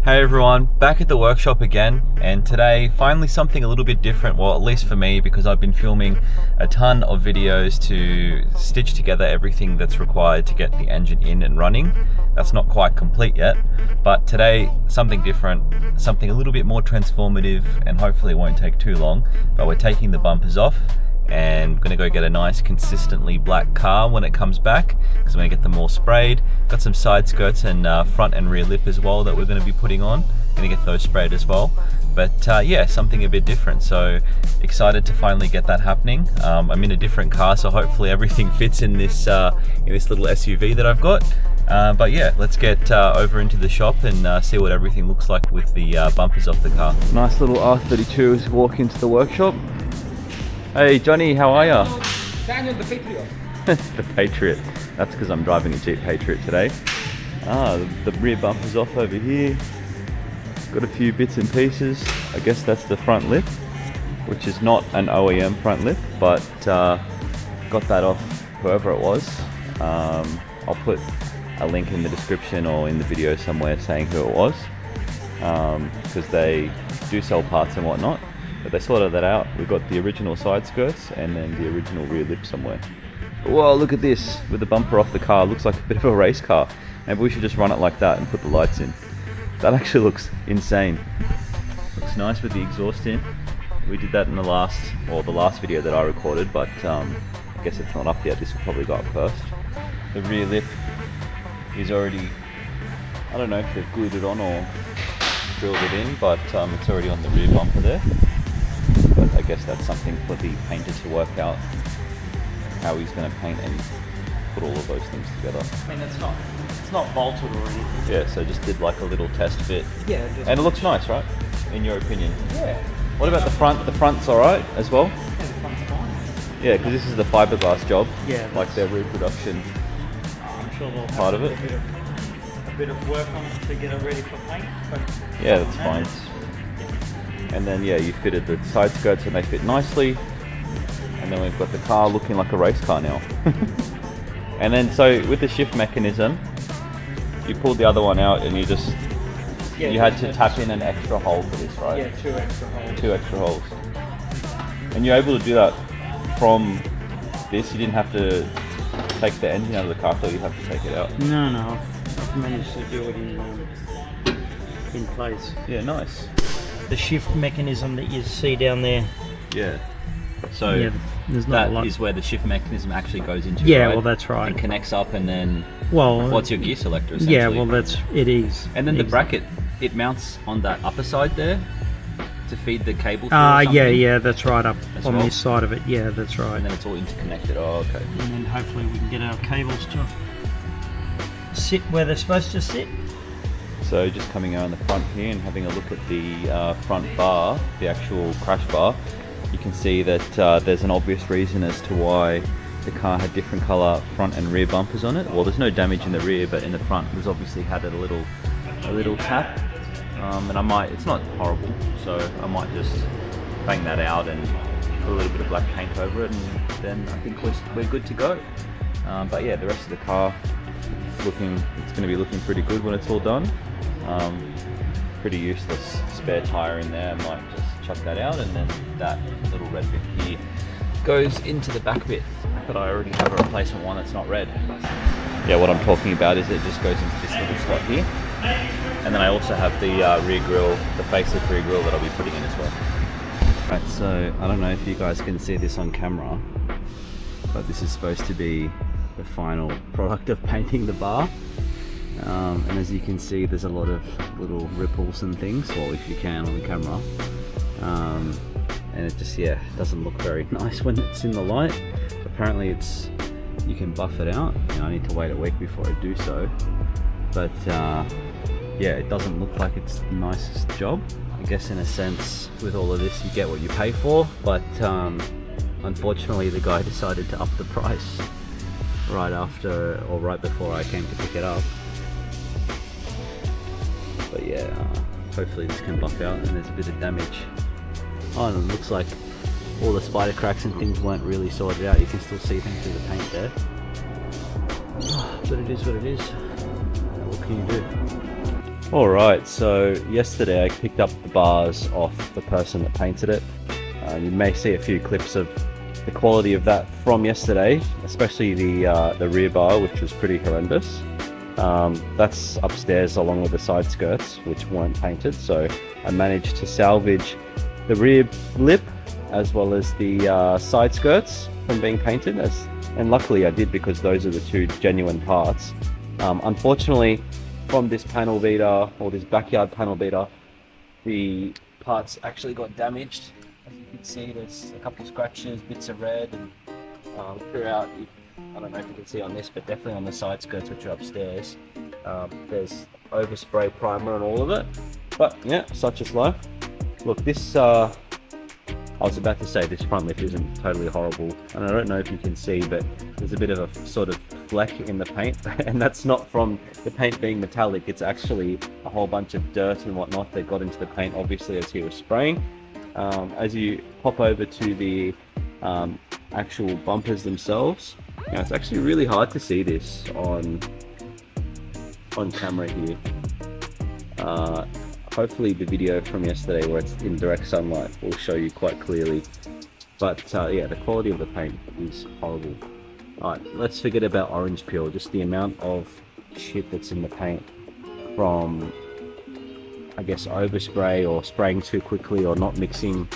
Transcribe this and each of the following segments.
Hey everyone, back at the workshop again, and today finally something a little bit different, well at least for me, because I've been filming a ton of videos to stitch together everything that's required to get the engine in and running. That's not quite complete yet, but today something different, something a little bit more transformative, and hopefully it won't take too long. But we're taking the bumpers off and gonna go get a nice consistently black car when it comes back, because I'm gonna get them all sprayed. Got some side skirts and front and rear lip as well that we're gonna be putting on. Gonna get those sprayed as well. But yeah, something a bit different, so excited to finally get that happening. I'm in a different car, so hopefully everything fits in this little SUV that I've got. But yeah, let's get over into the shop and see what everything looks like with the bumpers off the car. Nice little R32 as we walk into the workshop. Hey Johnny, how are ya? Daniel, the Patriot. The Patriot. That's because I'm driving a Jeep Patriot today. The rear bumper's off over here. Got a few bits and pieces. I guess that's the front lip, which is not an OEM front lip, but got that off whoever it was. I'll put a link in the description or in the video somewhere saying who it was, because they do sell parts and whatnot. But they sorted that out. We've got the original side skirts and then the original rear lip somewhere. Whoa, look at this, with the bumper off the car. Looks like a bit of a race car. Maybe we should just run it like that and put the lights in. That actually looks insane. Looks nice with the exhaust in. We did that in the last video that I recorded, but I guess it's not up yet. This will probably go up first. The rear lip is already, I don't know if they've glued it on or drilled it in, but it's already on the rear bumper there. But I guess that's something for the painter to work out, how he's going to paint and put all of those things together. I mean, it's not bolted or anything. Yeah, so just did like a little test fit. Yeah. And it looks nice, right? In your opinion? Yeah. What about the front? The front's alright as well? Yeah, the front's fine. Yeah, because this is the fiberglass job. Yeah. Like their reproduction. I'm sure they'll have Part of it. a bit of work on it to get it ready for paint. But Yeah, that's fine. And then yeah, you fitted the side skirts and they fit nicely. And then we've got the car looking like a race car now. And then so with the shift mechanism, you pulled the other one out and you just you had to tap in an extra hole for this, right? Yeah, two extra holes. Two extra holes. And you're able to do that from this. You didn't have to take the engine out of the car, so you have to take it out. No, I've managed to do it in place. Yeah, nice. The shift mechanism that you see down there. Yeah. So Yeah, there's not a that lot. is where the shift mechanism actually goes into. Yeah, right? well that's right. And connects up, and then Well, your gear selector essentially. yeah, well it is. And then the bracket, it mounts on that upper side there to feed the cable through or something? Yeah, that's right, up As on well? this side of it. Yeah, that's right. And then it's all interconnected. Oh, okay. And then hopefully we can get our cables to sit where they're supposed to sit. So just coming around the front here and having a look at the front bar, the actual crash bar, you can see that there's an obvious reason as to why the car had different colour front and rear bumpers on it. Well, there's no damage in the rear, but in the front there's obviously had a little tap. And it's not horrible, so I might just bang that out and put a little bit of black paint over it, and then I think we're good to go. But yeah, the rest of the car it's going to be looking pretty good when it's all done. Pretty useless spare tyre in there, I might just chuck that out, and then that little red bit here goes into the back bit, but I already have a replacement one that's not red. Yeah, what I'm talking about is it just goes into this little slot here, and then I also have the rear grille, the facelift rear grille that I'll be putting in as well. Right, so I don't know if you guys can see this on camera, but this is supposed to be the final product of painting the bar. And as you can see, there's a lot of little ripples and things, well, if you can on the camera. And it just, yeah, doesn't look very nice when it's in the light. Apparently you can buff it out. I need to wait a week before I do so. But yeah, it doesn't look like it's the nicest job. I guess in a sense, with all of this, you get what you pay for. But unfortunately, the guy decided to up the price right after, or right before I came to pick it up. But yeah, hopefully this can buff out, and there's a bit of damage. Oh, and it looks like all the spider cracks and things weren't really sorted out. You can still see them through the paint there. But it is what it is. What can you do? Alright, so yesterday I picked up the bars off the person that painted it. You may see a few clips of the quality of that from yesterday, especially the rear bar, which was pretty horrendous. That's upstairs along with the side skirts, which weren't painted, so I managed to salvage the rear lip as well as the side skirts from being painted, and luckily I did, because those are the two genuine parts. Unfortunately, from this panel beater, or this backyard panel beater, the parts actually got damaged. As you can see, there's a couple of scratches, bits of red, and throughout, I don't know if you can see on this, but definitely on the side skirts, which are upstairs, there's overspray primer and all of it. But yeah, such is life. Look, this, I was about to say this front lip isn't totally horrible, and I don't know if you can see, but there's a bit of a sort of fleck in the paint, and that's not from the paint being metallic, it's actually a whole bunch of dirt and whatnot that got into the paint, obviously, as he was spraying. As you pop over to the actual bumpers themselves, it's actually really hard to see this on camera here. Hopefully the video from yesterday, where it's in direct sunlight, will show you quite clearly. But yeah, the quality of the paint is horrible. Alright, let's forget about orange peel, just the amount of shit that's in the paint from, I guess, overspray or spraying too quickly or not mixing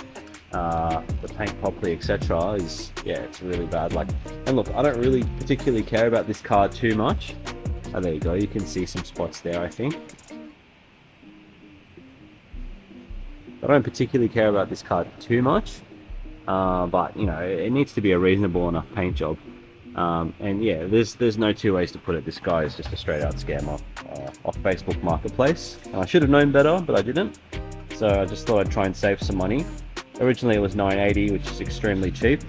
the paint properly, etc. is, yeah, it's really bad. Like, and look, I don't really particularly care about this car too much. Oh, there you go, you can see some spots there, I think. I don't particularly care about this car too much, but you know, it needs to be a reasonable enough paint job. And yeah, there's no two ways to put it. This guy is just a straight out scammer off Facebook Marketplace. I should have known better, but I didn't. So I just thought I'd try and save some money. Originally it was $9.80, which is extremely cheap.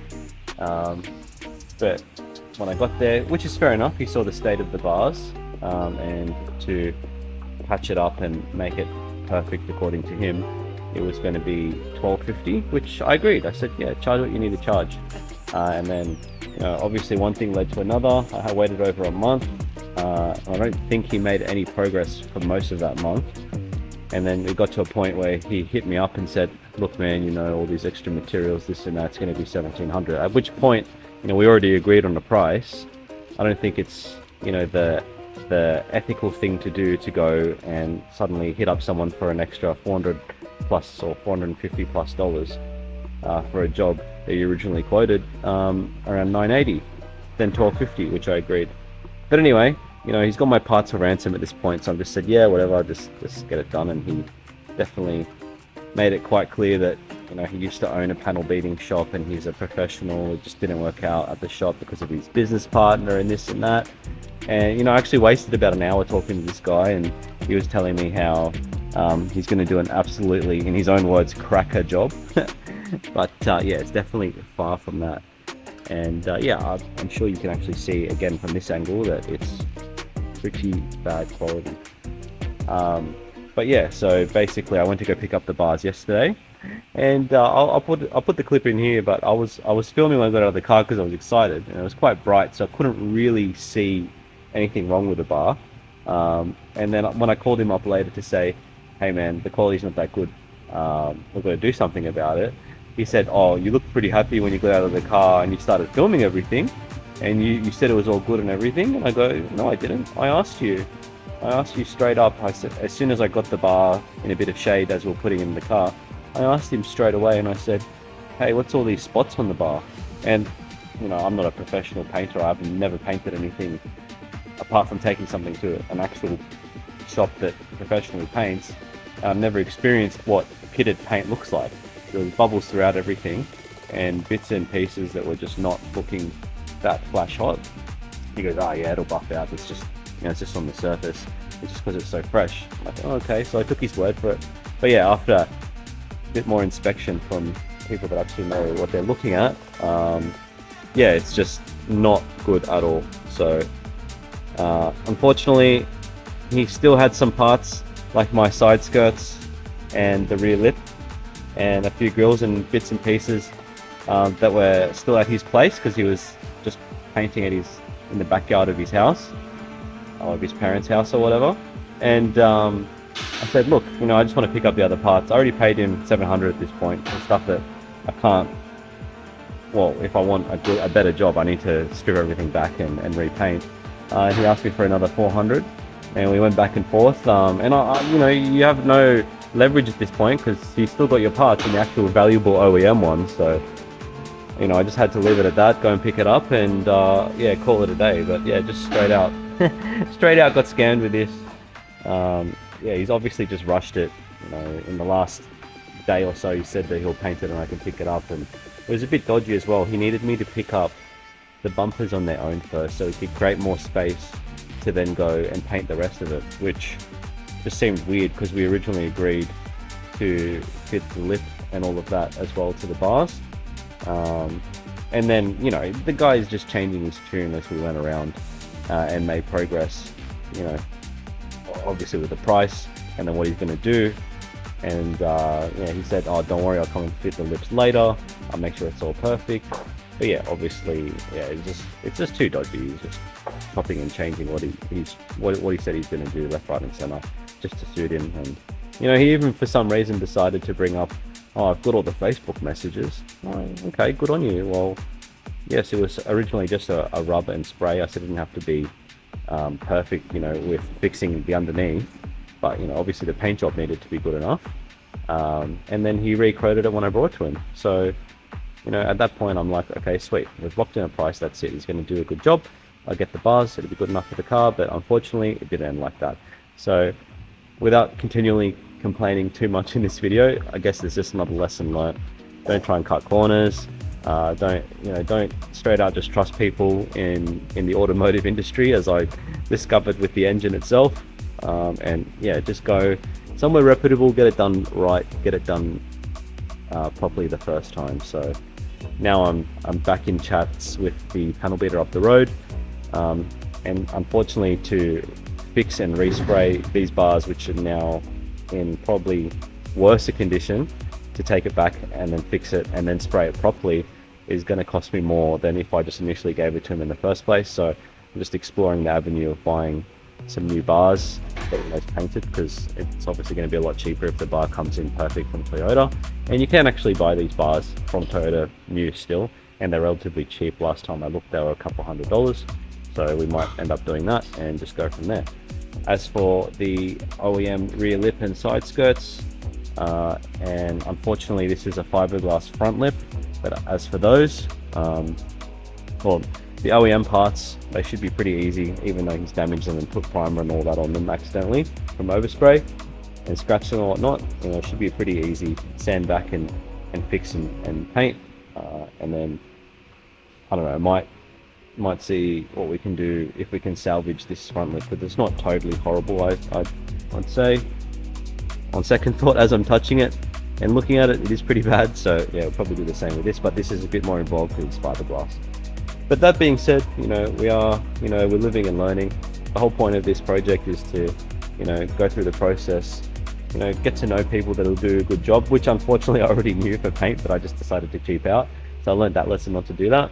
But when I got there, which is fair enough, he saw the state of the bars, and to patch it up and make it perfect according to him, it was going to be $12.50, which I agreed. I said, yeah, charge what you need to charge. And then, you know, obviously one thing led to another. I waited over a month. I don't think he made any progress for most of that month. And then it got to a point where he hit me up and said, look man, you know, all these extra materials, this and that's going to be $1,700. At which point, you know, we already agreed on the price. I don't think it's, you know, the ethical thing to do to go and suddenly hit up someone for an extra $400 plus or $450 plus for a job that you originally quoted around $9.80, then $12.50, which I agreed. But anyway, you know, he's got my parts for ransom at this point, so I just said, yeah, whatever, just get it done. And he definitely made it quite clear that, you know, he used to own a panel beating shop and he's a professional. It just didn't work out at the shop because of his business partner and this and that. And, you know, I actually wasted about an hour talking to this guy, and he was telling me how he's going to do an absolutely, in his own words, cracker job. But yeah, it's definitely far from that. And yeah, I'm sure you can actually see again from this angle that it's pretty bad quality. But yeah, so basically I went to go pick up the bars yesterday, and I'll put the clip in here. But I was filming when I got out of the car because I was excited, and it was quite bright, so I couldn't really see anything wrong with the bar. And then when I called him up later to say, hey man, the quality's not that good, we're going to do something about it, he said, oh, you looked pretty happy when you got out of the car and you started filming everything, and you said it was all good and everything. And I go, no, I didn't. I asked you straight up. I said, as soon as I got the bar in a bit of shade as we were putting it in the car, I asked him straight away, and I said, hey, what's all these spots on the bar? And you know, I'm not a professional painter. I've never painted anything apart from taking something to an actual shop that professionally paints. I've never experienced what pitted paint looks like. There was bubbles throughout everything and bits and pieces that were just not looking that flash hot. He goes, oh yeah, it'll buff out. It's just, you know, it's just on the surface. It's just because it's so fresh. I'm like, oh, okay, so I took his word for it. But yeah, after a bit more inspection from people that actually know what they're looking at, yeah, it's just not good at all. So unfortunately, he still had some parts like my side skirts and the rear lip and a few grills and bits and pieces that were still at his place because he was just painting at in the backyard of his house, or of his parents' house or whatever. And I said, look, you know, I just want to pick up the other parts. I already paid him 700 at this point for stuff that I can't. Well, if I want a better job, I need to strip everything back and repaint. He asked me for another 400, and we went back and forth. And you know, you have no leverage at this point because you still got your parts and the actual valuable OEM ones. So, you know, I just had to leave it at that. Go and pick it up, and yeah, call it a day. But yeah, just straight out, straight out got scammed with this. Yeah, he's obviously just rushed it. You know, in the last day or so, he said that he'll paint it and I can pick it up, and it was a bit dodgy as well. He needed me to pick up the bumpers on their own first so he could create more space to then go and paint the rest of it, which just seemed weird because we originally agreed to fit the lip and all of that as well to the bars. And then, you know, the guy is just changing his tune as we went around and made progress, you know, obviously with the price and then what he's going to do. And yeah, he said, oh, don't worry, I'll come and fit the lips later, I'll make sure it's all perfect. But yeah, obviously, yeah, it's just too dodgy. He's just chopping and changing what he said he's going to do left, right and center just to suit him. And you know, he even for some reason decided to bring up, oh, I've got all the Facebook messages. Oh, okay, good on you. Well, yes, it was originally just a rub and spray. I said it didn't have to be perfect, you know, with fixing the underneath, but you know, obviously the paint job needed to be good enough. And then he re-quoted it when I brought it to him. So, you know, at that point I'm like, okay, sweet, we've locked in a price, that's it. He's going to do a good job. I'll get the bars, it'll be good enough for the car, but unfortunately it didn't end like that. So without continually complaining too much in this video, I guess there's just another lesson learned. Don't try and cut corners. Don't straight out just trust people in the automotive industry, as I discovered with the engine itself. And yeah, just go somewhere reputable, get it done right, get it done properly the first time. So now I'm back in chats with the panel beater up the road, and unfortunately to fix and respray these bars, which are now in probably worse a condition, to take it back and then fix it and then spray it properly is going to cost me more than if I just initially gave it to him in the first place. So I'm just exploring the avenue of buying some new bars, getting those painted, because it's obviously going to be a lot cheaper if the bar comes in perfect from Toyota. And you can actually buy these bars from Toyota new still, and they're relatively cheap. Last time I looked, they were a couple $100, so we might end up doing that and just go from there. As for the OEM rear lip and side skirts, and unfortunately this is a fiberglass front lip, but as for those, well, the OEM parts, they should be pretty easy, even though he's damaged them and put primer and all that on them accidentally from overspray and scratching and whatnot. You know, it should be pretty easy, sand back and fix and paint, and then I don't know, might see what we can do if we can salvage this front lip, but it's not totally horrible. I'd say on second thought, as I'm touching it and looking at it, it is pretty bad. So yeah, we'll probably do the same with this, but this is a bit more involved because it's fiberglass. But that being said, you know, we're living and learning. The whole point of this project is to, you know, go through the process, you know, get to know people that'll do a good job, which unfortunately I already knew for paint, but I just decided to cheap out. So I learned that lesson not to do that.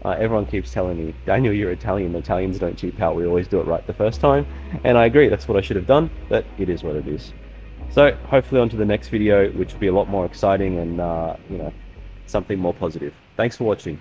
Everyone keeps telling me, Daniel, you're Italian. Italians don't cheap out. We always do it right the first time. And I agree, that's what I should have done, but it is what it is. So hopefully on to the next video, which will be a lot more exciting and, you know, something more positive. Thanks for watching.